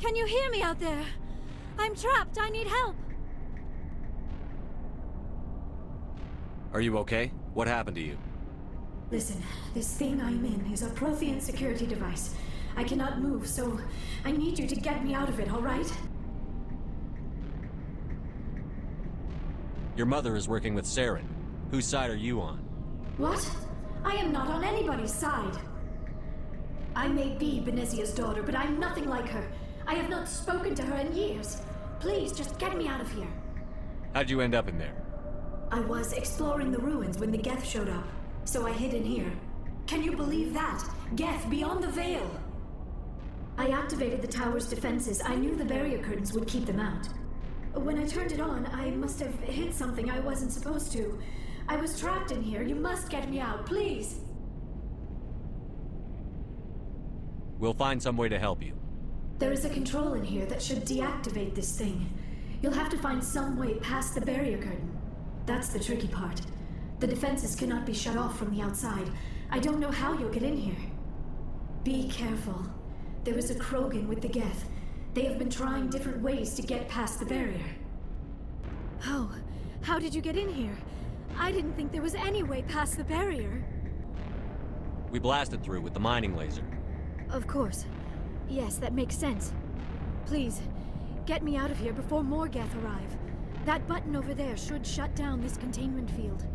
Can you hear me out there? I'm trapped. I need help. Are you okay? What happened to you? Listen, this thing I'm in is a Prothean security device. I cannot move, so I need you to get me out of it, all right? Your mother is working with Saren. Whose side are you on? What? I am not on anybody's side. I may be Benezia's daughter, but I'm nothing like her. I have not spoken to her in years. Please, just get me out of here. How'd you end up in there? I was exploring the ruins when the Geth showed up, so I hid in here. Can you believe that? Geth beyond the veil! I activated the tower's defenses. I knew the barrier curtains would keep them out. When I turned it on, I must have hit something I wasn't supposed to. I was trapped in here. You must get me out, please! We'll find some way to help you. There is a control in here that should deactivate this thing. You'll have to find some way past the barrier curtain. That's the tricky part. The defenses cannot be shut off from the outside. I don't know how you'll get in here. Be careful. There is a Krogan with the Geth. They have been trying different ways to get past the barrier. How did you get in here? I didn't think there was any way past the barrier. We blasted through with the mining laser. Of course. Yes, that makes sense. Please, get me out of here before more Geth arrive. That button over there should shut down this containment field.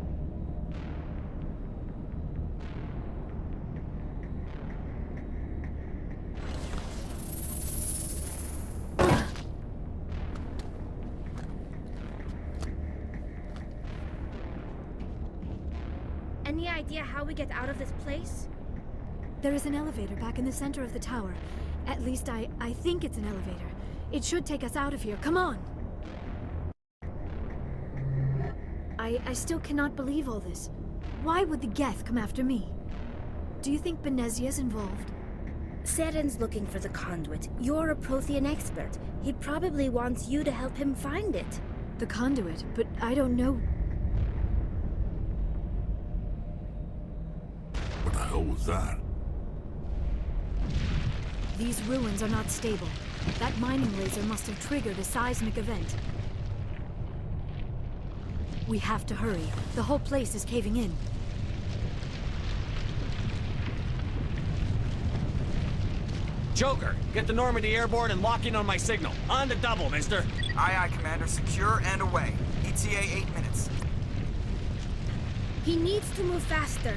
Any idea how we get out of this place? There is an elevator back in the center of the tower. At least I think it's an elevator. It should take us out of here. Come on! I still cannot believe all this. Why would the Geth come after me? Do you think Benezia's involved? Saren's looking for the conduit. You're a Prothean expert. He probably wants you to help him find it. The conduit? But I don't know. What the hell was that? These ruins are not stable. That mining laser must have triggered a seismic event. We have to hurry. The whole place is caving in. Joker, get the Normandy airborne and lock in on my signal. On the double, mister. Aye, aye, Commander. Secure and away. ETA 8 minutes. He needs to move faster.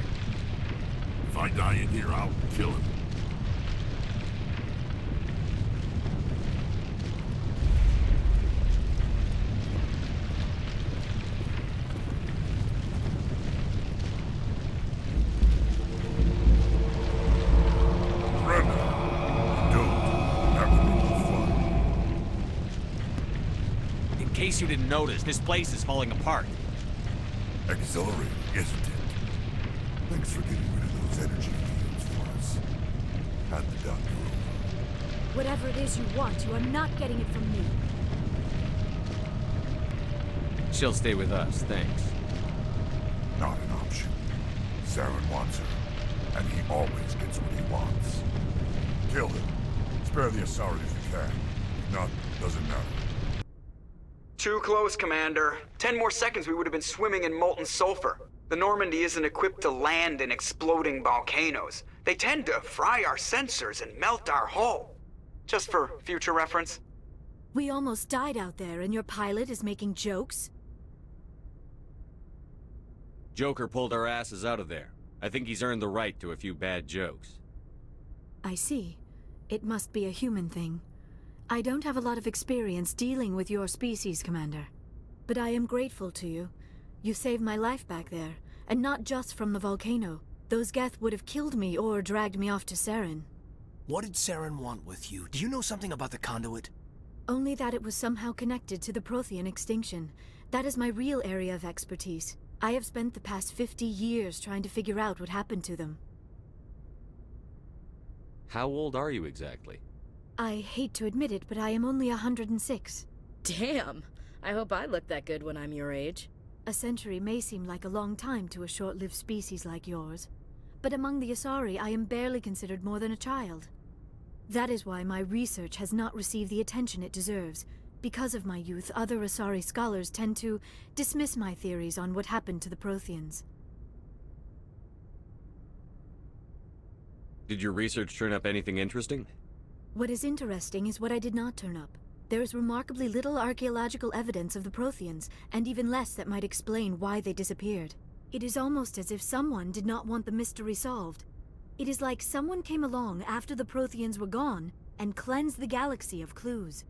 If I die in here, I'll kill him. In case you didn't notice, this place is falling apart. Exhilarating, isn't it? Thanks for getting rid of those energy fields for us. Had the doctor over. Whatever it is you want, you are not getting it from me. She'll stay with us, thanks. Not an option. Saren wants her, and he always gets what he wants. Kill him. Spare the Asari if you can. If not, doesn't matter. Too close, Commander. 10 more seconds we would have been swimming in molten sulfur. The Normandy isn't equipped to land in exploding volcanoes. They tend to fry our sensors and melt our hull. Just for future reference. We almost died out there, and your pilot is making jokes? Joker pulled our asses out of there. I think he's earned the right to a few bad jokes. I see. It must be a human thing. I don't have a lot of experience dealing with your species, Commander. But I am grateful to you. You saved my life back there, and not just from the volcano. Those Geth would have killed me or dragged me off to Saren. What did Saren want with you? Do you know something about the conduit? Only that it was somehow connected to the Prothean extinction. That is my real area of expertise. I have spent the past 50 years trying to figure out what happened to them. How old are you exactly? I hate to admit it, but I am only 106. Damn! I hope I look that good when I'm your age. A century may seem like a long time to a short-lived species like yours. But among the Asari, I am barely considered more than a child. That is why my research has not received the attention it deserves. Because of my youth, other Asari scholars tend to dismiss my theories on what happened to the Protheans. Did your research turn up anything interesting? What is interesting is what I did not turn up. There is remarkably little archaeological evidence of the Protheans, and even less that might explain why they disappeared. It is almost as if someone did not want the mystery solved. It is like someone came along after the Protheans were gone and cleansed the galaxy of clues.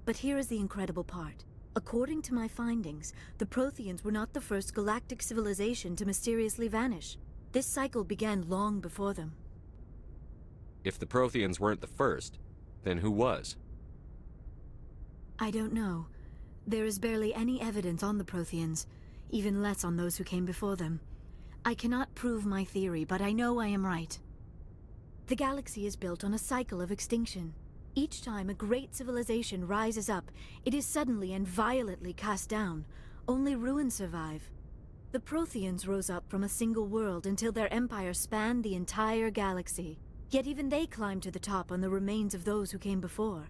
But here is the incredible part. According to my findings, the Protheans were not the first galactic civilization to mysteriously vanish. This cycle began long before them. If the Protheans weren't the first, then who was? I don't know. There is barely any evidence on the Protheans, even less on those who came before them. I cannot prove my theory, but I know I am right. The galaxy is built on a cycle of extinction. Each time a great civilization rises up, it is suddenly and violently cast down. Only ruins survive. The Protheans rose up from a single world until their empire spanned the entire galaxy. Yet even they climbed to the top on the remains of those who came before.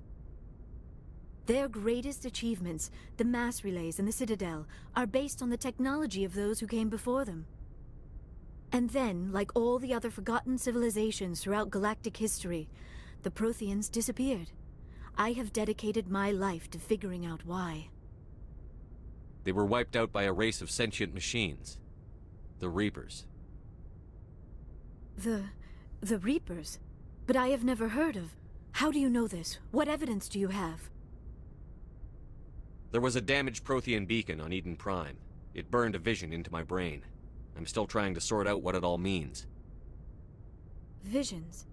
Their greatest achievements, the mass relays and the Citadel, are based on the technology of those who came before them. And then, like all the other forgotten civilizations throughout galactic history, the Protheans disappeared. I have dedicated my life to figuring out why. They were wiped out by a race of sentient machines. The Reapers. The Reapers? But I have never heard of... How do you know this? What evidence do you have? There was a damaged Prothean beacon on Eden Prime. It burned a vision into my brain. I'm still trying to sort out what it all means. Visions?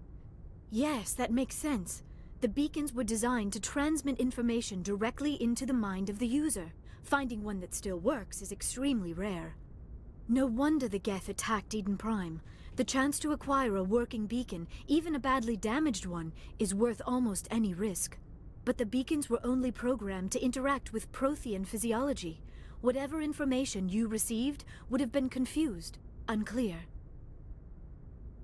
Yes, that makes sense. The beacons were designed to transmit information directly into the mind of the user. Finding one that still works is extremely rare. No wonder the Geth attacked Eden Prime. The chance to acquire a working beacon, even a badly damaged one, is worth almost any risk. But the beacons were only programmed to interact with Prothean physiology. Whatever information you received would have been confused, unclear.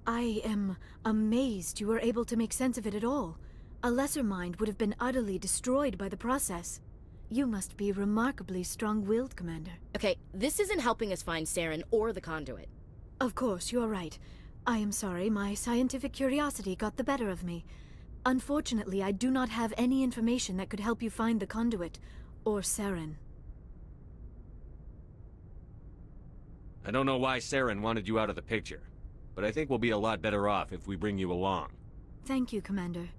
I am amazed you were able to make sense of it at all. A lesser mind would have been utterly destroyed by the process. You must be remarkably strong-willed, Commander. Okay, this isn't helping us find Saren or the conduit. Of course, you are right. I am sorry, my scientific curiosity got the better of me. Unfortunately, I do not have any information that could help you find the conduit, or Saren. I don't know why Saren wanted you out of the picture, but I think we'll be a lot better off if we bring you along. Thank you, Commander.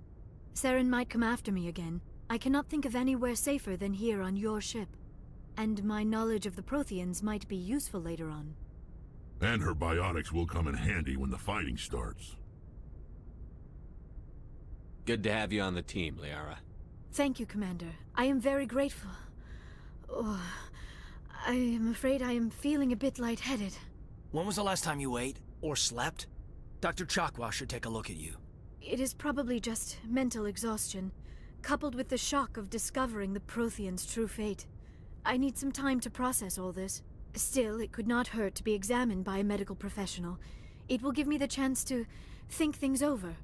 Saren might come after me again. I cannot think of anywhere safer than here on your ship. And my knowledge of the Protheans might be useful later on. And her biotics will come in handy when the fighting starts. Good to have you on the team, Liara. Thank you, Commander. I am very grateful. Oh, I am afraid I am feeling a bit lightheaded. When was the last time you ate? Or slept? Dr. Chakwa should take a look at you. It is probably just mental exhaustion, coupled with the shock of discovering the Protheans' true fate. I need some time to process all this. Still, it could not hurt to be examined by a medical professional. It will give me the chance to think things over.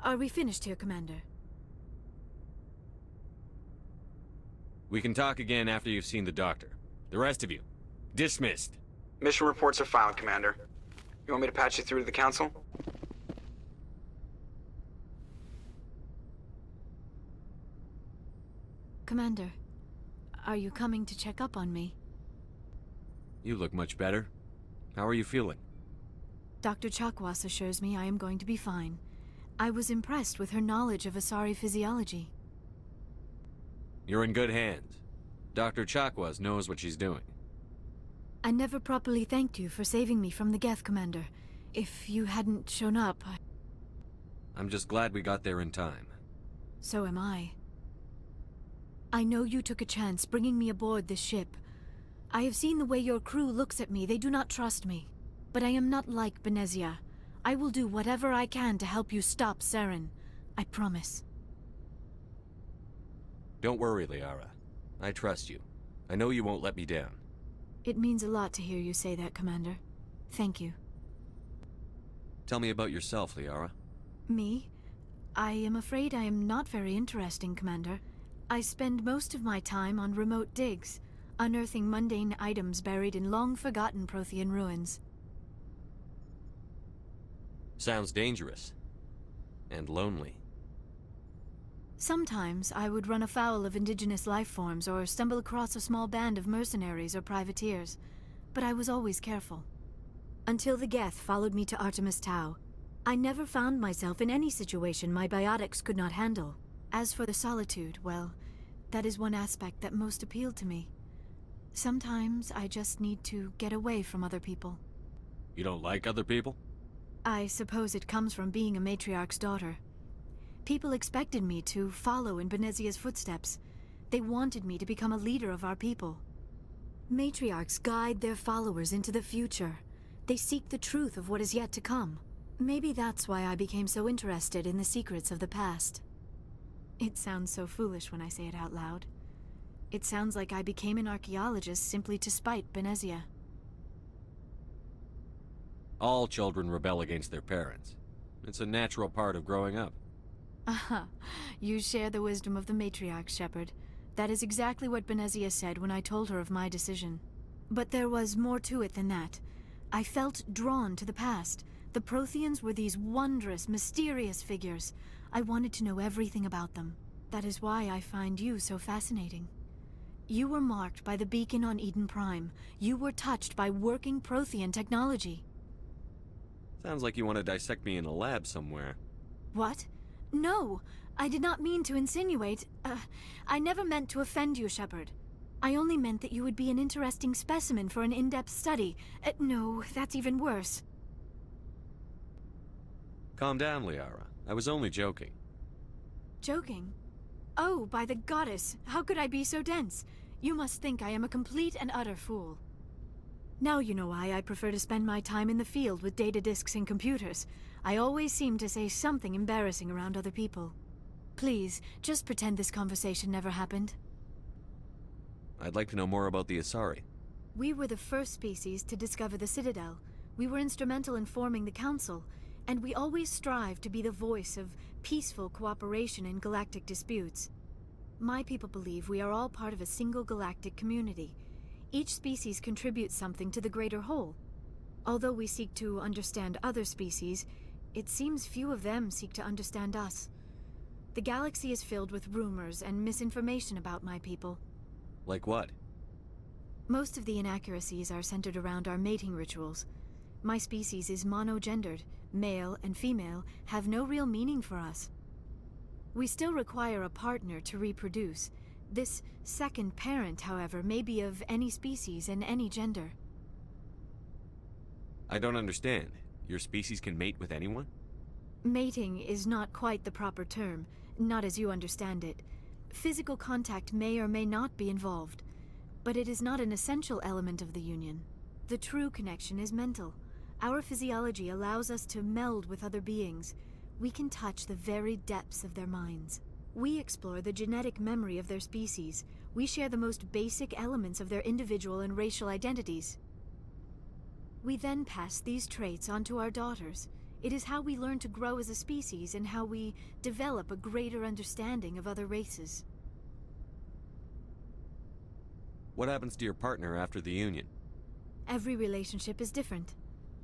Are we finished here, Commander? We can talk again after you've seen the doctor. The rest of you, dismissed. Mission reports are filed, Commander. You want me to patch you through to the Council? Commander, are you coming to check up on me? You look much better. How are you feeling? Dr. Chakwas assures me I am going to be fine. I was impressed with her knowledge of Asari physiology. You're in good hands. Dr. Chakwas knows what she's doing. I never properly thanked you for saving me from the Geth, Commander. If you hadn't shown up, I'm just glad we got there in time. So am I. I know you took a chance bringing me aboard this ship. I have seen the way your crew looks at me. They do not trust me. But I am not like Benezia. I will do whatever I can to help you stop Saren. I promise. Don't worry, Liara. I trust you. I know you won't let me down. It means a lot to hear you say that, Commander. Thank you. Tell me about yourself, Liara. Me? I am afraid I am not very interesting, Commander. I spend most of my time on remote digs, unearthing mundane items buried in long-forgotten Prothean ruins. Sounds dangerous. And lonely. Sometimes I would run afoul of indigenous life forms or stumble across a small band of mercenaries or privateers, but I was always careful. Until the Geth followed me to Artemis Tau, I never found myself in any situation my biotics could not handle. As for the solitude, well, that is one aspect that most appealed to me. Sometimes I just need to get away from other people. You don't like other people? I suppose it comes from being a matriarch's daughter. People expected me to follow in Benezia's footsteps. They wanted me to become a leader of our people. Matriarchs guide their followers into the future. They seek the truth of what is yet to come. Maybe that's why I became so interested in the secrets of the past. It sounds so foolish when I say it out loud. It sounds like I became an archaeologist simply to spite Benezia. All children rebel against their parents. It's a natural part of growing up. Aha, you share the wisdom of the matriarch, Shepard. That is exactly what Benezia said when I told her of my decision. But there was more to it than that. I felt drawn to the past. The Protheans were these wondrous, mysterious figures. I wanted to know everything about them. That is why I find you so fascinating. You were marked by the beacon on Eden Prime. You were touched by working Prothean technology. Sounds like you want to dissect me in a lab somewhere. What? No, I did not mean to insinuate. I never meant to offend you, Shepard. I only meant that you would be an interesting specimen for an in-depth study. No, that's even worse. Calm down, Liara. I was only joking. Joking? Oh, by the goddess, how could I be so dense? You must think I am a complete and utter fool. Now you know why I prefer to spend my time in the field with data disks and computers. I always seem to say something embarrassing around other people. Please, just pretend this conversation never happened. I'd like to know more about the Asari. We were the first species to discover the Citadel. We were instrumental in forming the Council, and we always strive to be the voice of peaceful cooperation in galactic disputes. My people believe we are all part of a single galactic community. Each species contributes something to the greater whole. Although we seek to understand other species, it seems few of them seek to understand us. The galaxy is filled with rumors and misinformation about my people. Like what? Most of the inaccuracies are centered around our mating rituals. My species is monogendered. Male and female have no real meaning for us. We still require a partner to reproduce. This second parent, however, may be of any species and any gender. I don't understand. Your species can mate with anyone? Mating is not quite the proper term, not as you understand it. Physical contact may or may not be involved, but it is not an essential element of the union. The true connection is mental. Our physiology allows us to meld with other beings. We can touch the very depths of their minds. We explore the genetic memory of their species. We share the most basic elements of their individual and racial identities. We then pass these traits on to our daughters. It is how we learn to grow as a species and how we develop a greater understanding of other races. What happens to your partner after the union? Every relationship is different.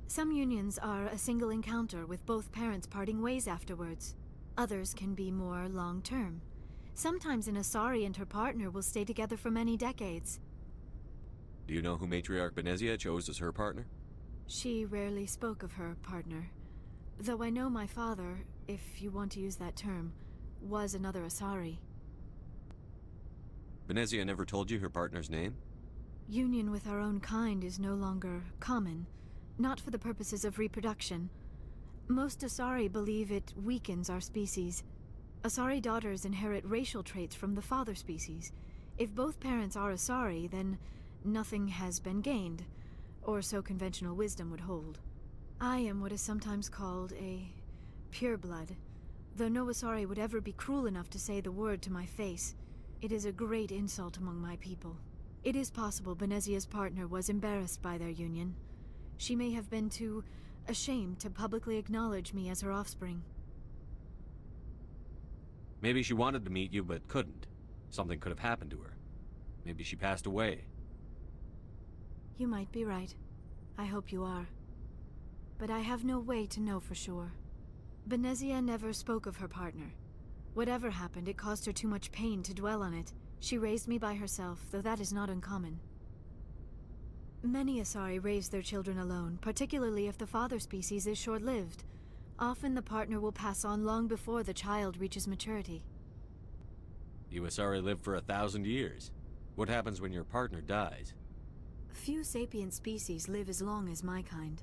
Some unions are a single encounter with both parents parting ways afterwards. Others can be more long-term. Sometimes an Asari and her partner will stay together for many decades. Do you know who Matriarch Benezia chose as her partner? She rarely spoke of her partner. Though I know my father, if you want to use that term, was another Asari. Benezia never told you her partner's name? Union with our own kind is no longer common. Not for the purposes of reproduction. Most Asari believe it weakens our species. Asari daughters inherit racial traits from the father species. If both parents are Asari, then nothing has been gained, or so conventional wisdom would hold. I am what is sometimes called a pureblood, though no Asari would ever be cruel enough to say the word to my face. It is a great insult among my people. It is possible Benezia's partner was embarrassed by their union. She may have been too ashamed to publicly acknowledge me as her offspring. Maybe she wanted to meet you, but couldn't. Something could have happened to her. Maybe she passed away. You might be right. I hope you are. But I have no way to know for sure. Benezia never spoke of her partner. Whatever happened, it caused her too much pain to dwell on it. She raised me by herself, though that is not uncommon. Many Asari raise their children alone, particularly if the father species is short-lived. Often the partner will pass on long before the child reaches maturity. You Asari live for 1,000 years. What happens when your partner dies? Few sapient species live as long as my kind.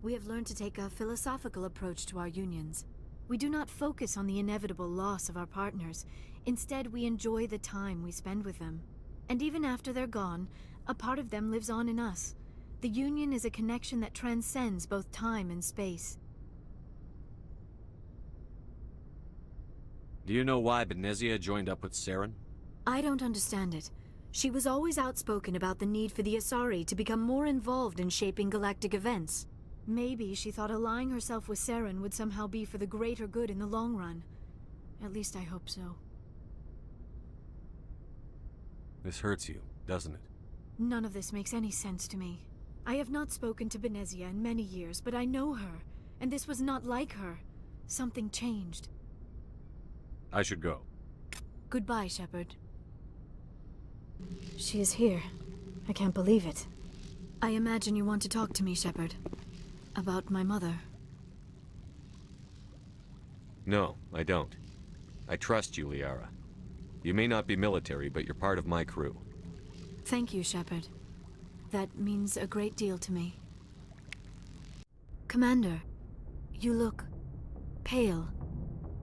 We have learned to take a philosophical approach to our unions. We do not focus on the inevitable loss of our partners. Instead, we enjoy the time we spend with them. And even after they're gone, a part of them lives on in us. The union is a connection that transcends both time and space. Do you know why Benezia joined up with Saren? I don't understand it. She was always outspoken about the need for the Asari to become more involved in shaping galactic events. Maybe she thought allying herself with Saren would somehow be for the greater good in the long run. At least I hope so. This hurts you, doesn't it? None of this makes any sense to me. I have not spoken to Benezia in many years, but I know her, and this was not like her. Something changed. I should go. Goodbye, Shepard. She is here. I can't believe it. I imagine you want to talk to me, Shepard. About my mother. No, I don't. I trust you, Liara. You may not be military, but you're part of my crew. Thank you, Shepard. That means a great deal to me. Commander, you look pale.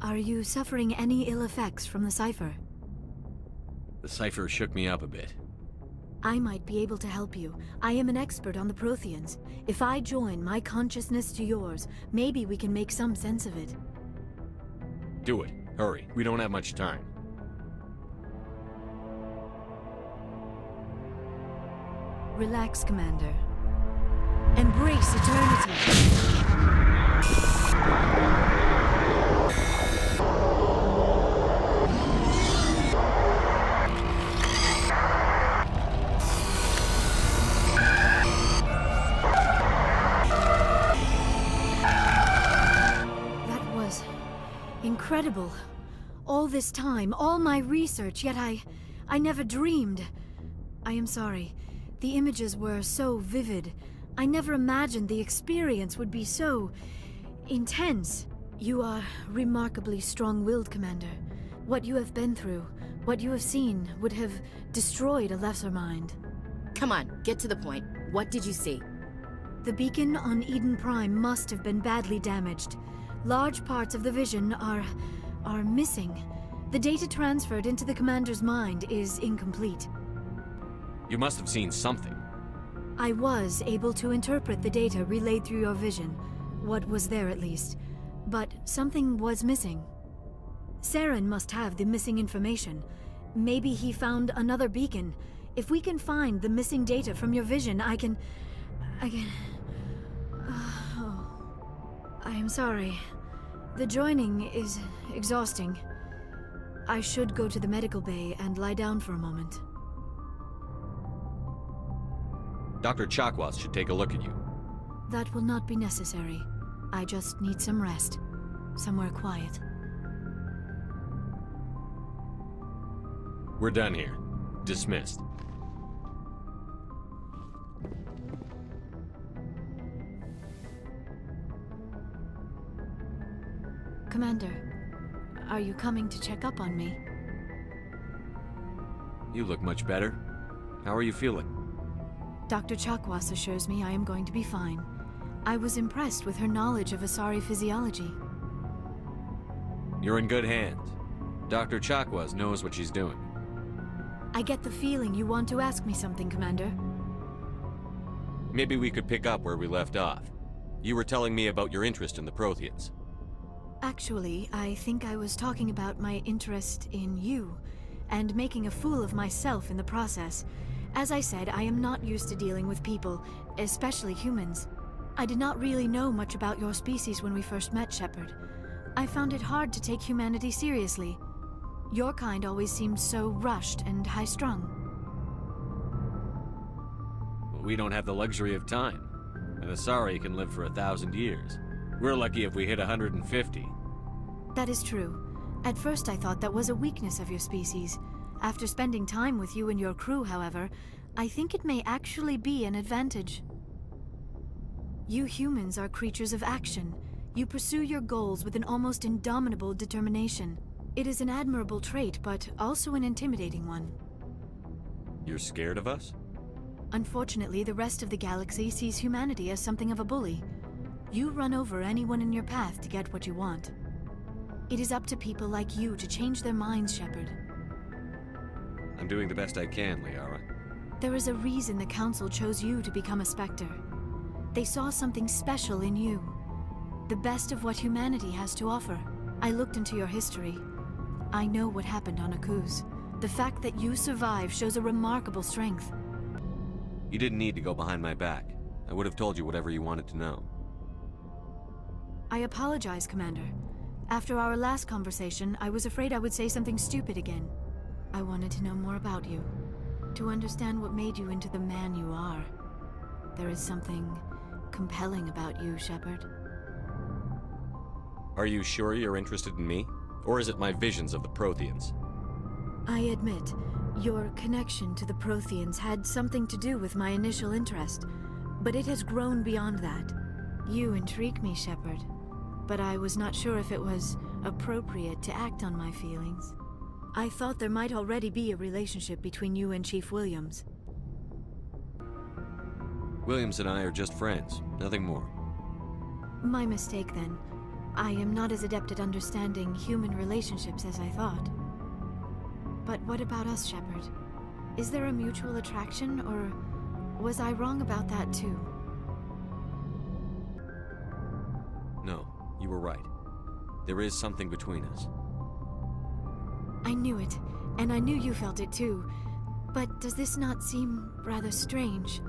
Are you suffering any ill effects from the cipher? The cipher shook me up a bit. I might be able to help you. I am an expert on the Protheans. If I join my consciousness to yours, maybe we can make some sense of it. Do it. Hurry. We don't have much time. Relax, Commander. Embrace eternity. Incredible. All this time, all my research, yet I never dreamed. I am sorry. The images were so vivid. I never imagined the experience would be so intense. You are remarkably strong-willed, Commander. What you have been through, what you have seen, would have destroyed a lesser mind. Come on, get to the point. What did you see? The beacon on Eden Prime must have been badly damaged. Large parts of the vision are missing. The data transferred into the commander's mind is incomplete. You must have seen something. I was able to interpret the data relayed through your vision, what was there at least, but something was missing. Saren must have the missing information. Maybe he found another beacon. If we can find the missing data from your vision, I can... Oh, I am sorry. The joining is exhausting. I should go to the medical bay and lie down for a moment. Dr. Chakwas should take a look at you. That will not be necessary. I just need some rest. Somewhere quiet. We're done here. Dismissed. Commander, are you coming to check up on me? You look much better. How are you feeling? Dr. Chakwas assures me I am going to be fine. I was impressed with her knowledge of Asari physiology. You're in good hands. Dr. Chakwas knows what she's doing. I get the feeling you want to ask me something, Commander. Maybe we could pick up where we left off. You were telling me about your interest in the Protheans. Actually, I think I was talking about my interest in you, and making a fool of myself in the process. As I said, I am not used to dealing with people, especially humans. I did not really know much about your species when we first met, Shepard. I found it hard to take humanity seriously. Your kind always seemed so rushed and high-strung. We don't have the luxury of time. An Asari can live for 1,000 years. We're lucky if we hit 150. That is true. At first I thought that was a weakness of your species. After spending time with you and your crew, however, I think it may actually be an advantage. You humans are creatures of action. You pursue your goals with an almost indomitable determination. It is an admirable trait, but also an intimidating one. You're scared of us? Unfortunately, the rest of the galaxy sees humanity as something of a bully. You run over anyone in your path to get what you want. It is up to people like you to change their minds, Shepard. I'm doing the best I can, Liara. There is a reason the Council chose you to become a Spectre. They saw something special in you. The best of what humanity has to offer. I looked into your history. I know what happened on Akuz. The fact that you survived shows a remarkable strength. You didn't need to go behind my back. I would have told you whatever you wanted to know. I apologize, Commander. After our last conversation, I was afraid I would say something stupid again. I wanted to know more about you. To understand what made you into the man you are. There is something compelling about you, Shepard. Are you sure you're interested in me? Or is it my visions of the Protheans? I admit, your connection to the Protheans had something to do with my initial interest, but it has grown beyond that. You intrigue me, Shepard, but I was not sure if it was appropriate to act on my feelings. I thought there might already be a relationship between you and Chief Williams. Williams and I are just friends, nothing more. My mistake, then. I am not as adept at understanding human relationships as I thought. But what about us, Shepard? Is there a mutual attraction, or was I wrong about that too? No, you were right. There is something between us. I knew it, and I knew you felt it too. But does this not seem rather strange?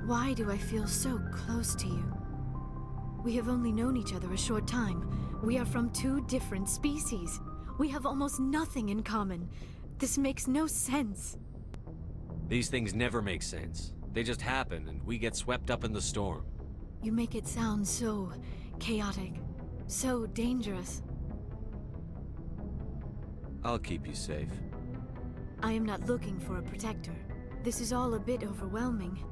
Why do I feel so close to you? We have only known each other a short time. We are from two different species. We have almost nothing in common. This makes no sense. These things never make sense. They just happen, and we get swept up in the storm. You make it sound so chaotic, so dangerous. I'll keep you safe. I am not looking for a protector. This is all a bit overwhelming.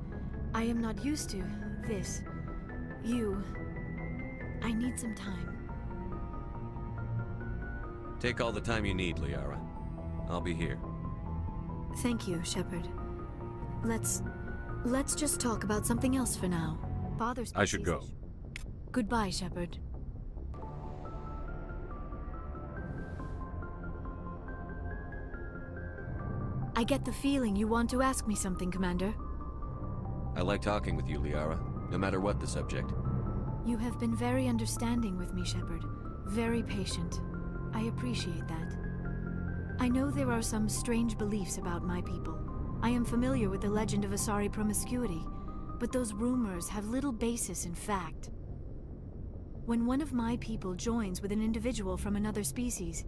I am not used to this. You. I need some time. Take all the time you need, Liara. I'll be here. Thank you, Shepard. Let's just talk about something else for now. Father I should go. Goodbye, Shepard. I get the feeling you want to ask me something, Commander. I like talking with you, Liara, no matter what the subject. You have been very understanding with me, Shepard. Very patient. I appreciate that. I know there are some strange beliefs about my people. I am familiar with the legend of Asari promiscuity, but those rumors have little basis in fact. When one of my people joins with an individual from another species,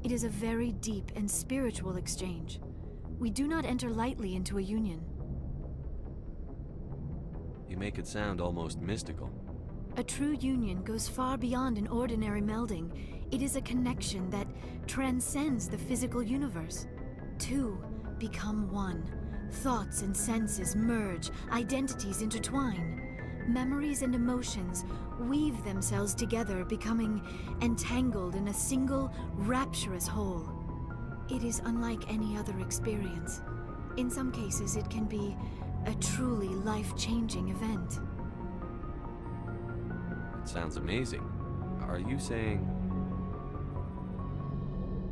it is a very deep and spiritual exchange. We do not enter lightly into a union. You make it sound almost mystical. A true union goes far beyond an ordinary melding. It is a connection that transcends the physical universe. Two become one. Thoughts and senses merge, identities intertwine. Memories and emotions weave themselves together, becoming entangled in a single, rapturous whole. It is unlike any other experience. In some cases, it can be a truly life-changing event. It sounds amazing. Are you saying...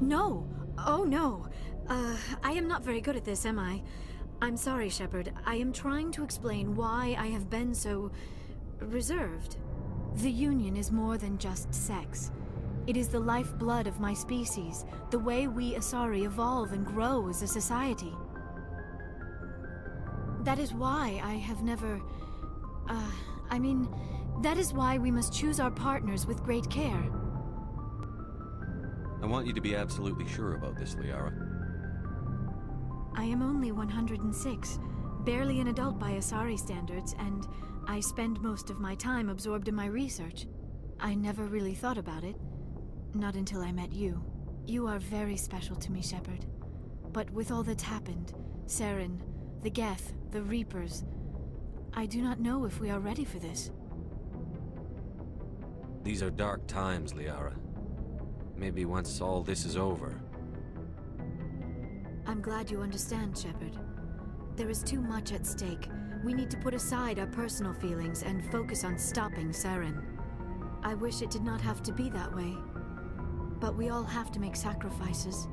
No! Oh no! I am not very good at this, am I? I'm sorry, Shepard. I am trying to explain why I have been so... reserved. The Union is more than just sex. It is the lifeblood of my species, the way we Asari evolve and grow as a society. That is why I have never... that is why we must choose our partners with great care. I want you to be absolutely sure about this, Liara. I am only 106, barely an adult by Asari standards, and I spend most of my time absorbed in my research. I never really thought about it, not until I met you. You are very special to me, Shepard. But with all that's happened, Saren, the Geth, the Reapers, I do not know if we are ready for this. These are dark times, Liara. Maybe once all this is over. I'm glad you understand, Shepard. There is too much at stake. We need to put aside our personal feelings and focus on stopping Saren. I wish it did not have to be that way. But we all have to make sacrifices.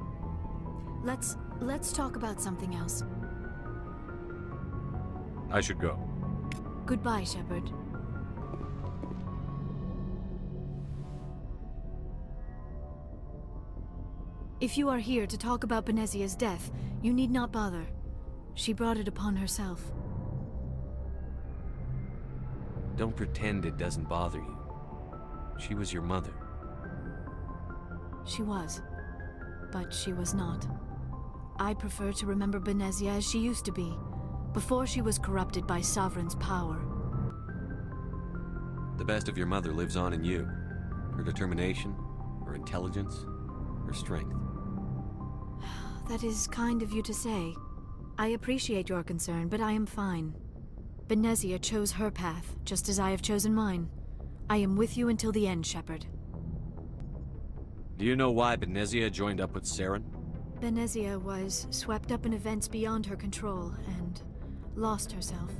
Let's talk about something else. I should go. Goodbye, Shepard. If you are here to talk about Benezia's death, you need not bother. She brought it upon herself. Don't pretend it doesn't bother you. She was your mother. She was. But she was not. I prefer to remember Benezia as she used to be, before she was corrupted by Sovereign's power. The best of your mother lives on in you. Her determination, her intelligence, her strength. That is kind of you to say. I appreciate your concern, but I am fine. Benezia chose her path, just as I have chosen mine. I am with you until the end, Shepard. Do you know why Benezia joined up with Saren? Benezia was swept up in events beyond her control and lost herself.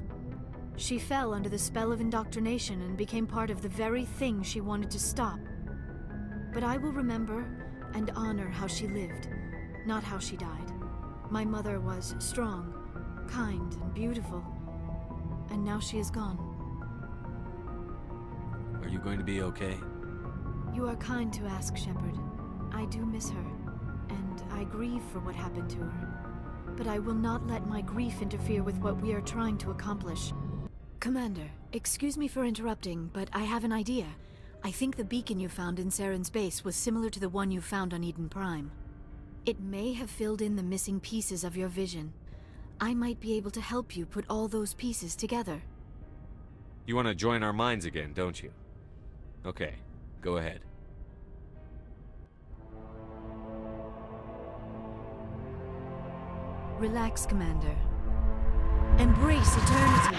She fell under the spell of indoctrination and became part of the very thing she wanted to stop. But I will remember and honor how she lived, not how she died. My mother was strong, kind, and beautiful, and now she is gone. Are you going to be okay? You are kind to ask, Shepard. I do miss her, and I grieve for what happened to her. But I will not let my grief interfere with what we are trying to accomplish. Commander, excuse me for interrupting, but I have an idea. I think the beacon you found in Saren's base was similar to the one you found on Eden Prime. It may have filled in the missing pieces of your vision. I might be able to help you put all those pieces together. You want to join our minds again, don't you? Okay, go ahead. Relax, Commander. Embrace eternity.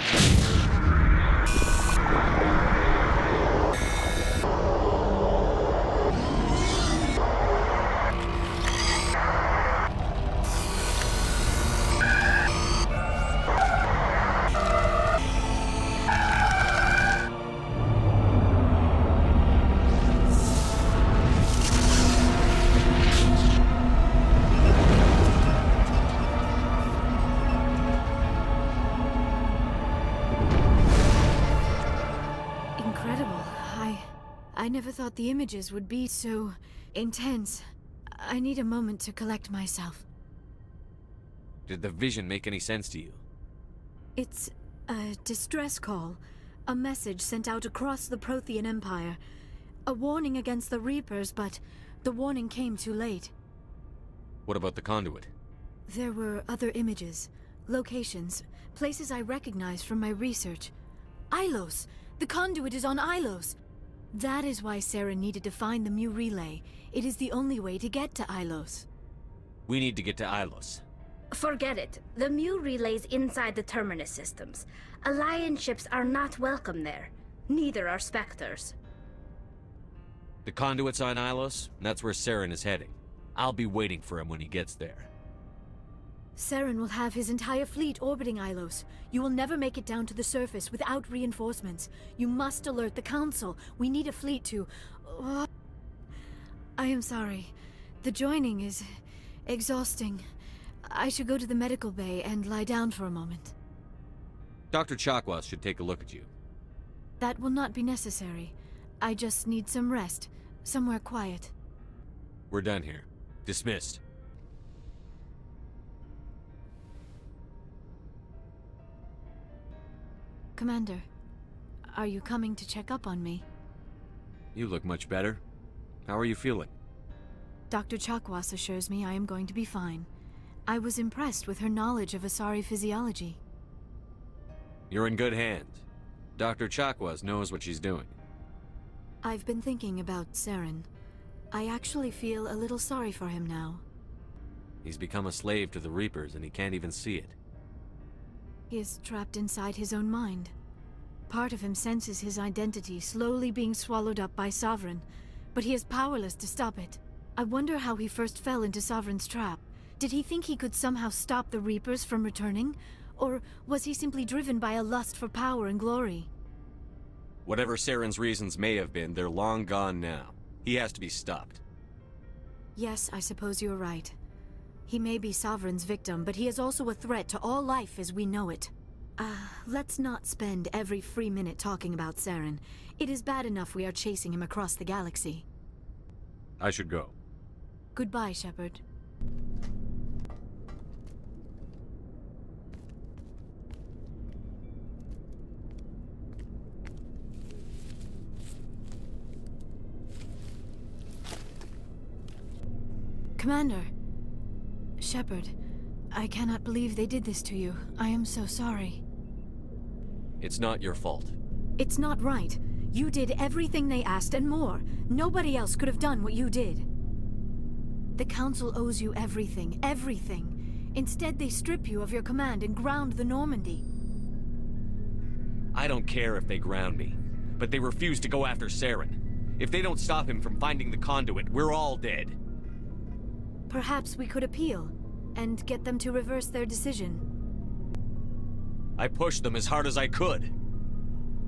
I never thought the images would be so intense. I need a moment to collect myself. Did the vision make any sense to you? It's a distress call. A message sent out across the Prothean Empire. A warning against the Reapers, but the warning came too late. What about the conduit? There were other images, locations, places I recognized from my research. Ilos! The conduit is on Ilos! That is why Saren needed to find the Mu relay. It is the only way to get to Ilos. We need to get to Ilos. Forget it. The Mu relay's inside the Terminus systems. Alliance ships are not welcome there. Neither are Spectres. The conduit's on Ilos, and that's where Saren is heading. I'll be waiting for him when he gets there. Saren will have his entire fleet orbiting Ilos. You will never make it down to the surface without reinforcements. You must alert the Council. We need a fleet to... I am sorry. The joining is exhausting. I should go to the medical bay and lie down for a moment. Dr. Chakwas should take a look at you. That will not be necessary. I just need some rest. Somewhere quiet. We're done here. Dismissed. Commander, are you coming to check up on me? You look much better. How are you feeling? Dr. Chakwas assures me I am going to be fine. I was impressed with her knowledge of Asari physiology. You're in good hands. Dr. Chakwas knows what she's doing. I've been thinking about Saren. I actually feel a little sorry for him now. He's become a slave to the Reapers and he can't even see it. He is trapped inside his own mind. Part of him senses his identity slowly being swallowed up by Sovereign, but he is powerless to stop it. I wonder how he first fell into Sovereign's trap. Did he think he could somehow stop the Reapers from returning? Or was he simply driven by a lust for power and glory? Whatever Saren's reasons may have been, they're long gone now. He has to be stopped. Yes, I suppose you're right. He may be Sovereign's victim, but he is also a threat to all life as we know it. Let's not spend every free minute talking about Saren. It is bad enough we are chasing him across the galaxy. I should go. Goodbye, Shepard. Commander. Shepard, I cannot believe they did this to you. I am so sorry. It's not your fault. It's not right. You did everything they asked and more. Nobody else could have done what you did. The Council owes you everything, everything. Instead, they strip you of your command and ground the Normandy. I don't care if they ground me, but they refuse to go after Saren. If they don't stop him from finding the conduit, we're all dead. Perhaps we could appeal, and get them to reverse their decision. I pushed them as hard as I could.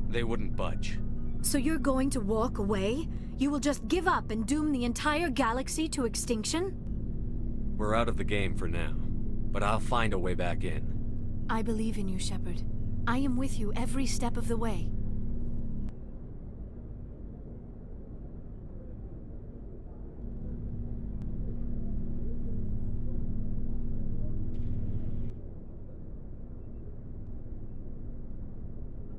They wouldn't budge. So you're going to walk away? You will just give up and doom the entire galaxy to extinction? We're out of the game for now, but I'll find a way back in. I believe in you, Shepard. I am with you every step of the way.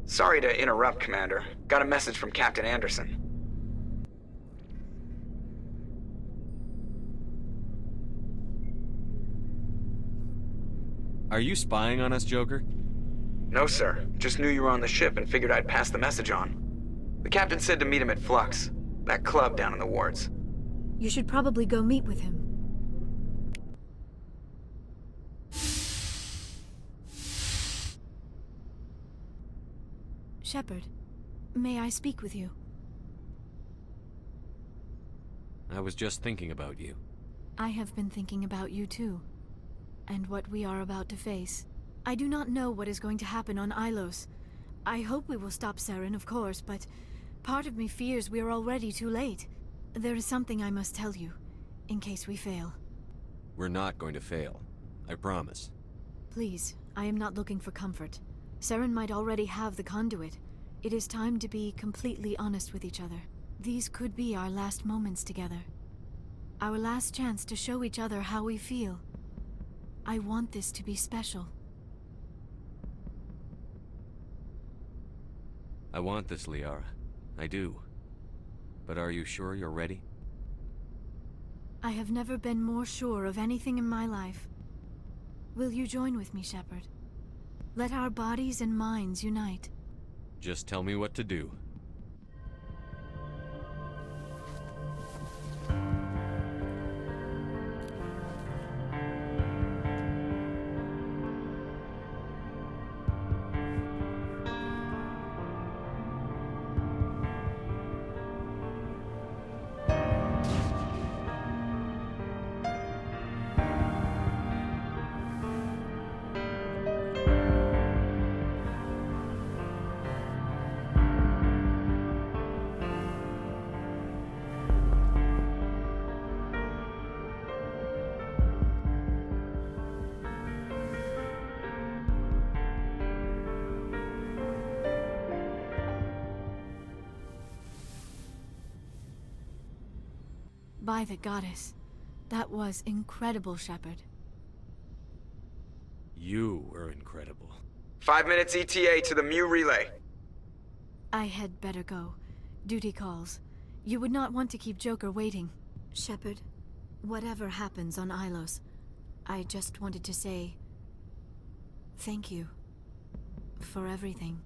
Sorry to interrupt, Commander. Got a message from Captain Anderson. Are you spying on us, Joker? No, sir. Just knew you were on the ship and figured I'd pass the message on. The captain said to meet him at Flux, that club down in the wards. You should probably go meet with him. Shepard, may I speak with you? I was just thinking about you. I have been thinking about you too, and what we are about to face. I do not know what is going to happen on Ilos. I hope we will stop Saren, of course, but part of me fears we are already too late. There is something I must tell you, in case we fail. We're not going to fail. I promise. Please, I am not looking for comfort. Saren might already have the conduit. It is time to be completely honest with each other. These could be our last moments together. Our last chance to show each other how we feel. I want this to be special. I want this, Liara. I do. But are you sure you're ready? I have never been more sure of anything in my life. Will you join with me, Shepard? Let our bodies and minds unite. Just tell me what to do. By the goddess, that was incredible, Shepard. You were incredible. 5 minutes ETA to the Mu relay. I had better go. Duty calls. You would not want to keep Joker waiting. Shepard, Whatever happens on Ilos, I just wanted to say thank you for everything.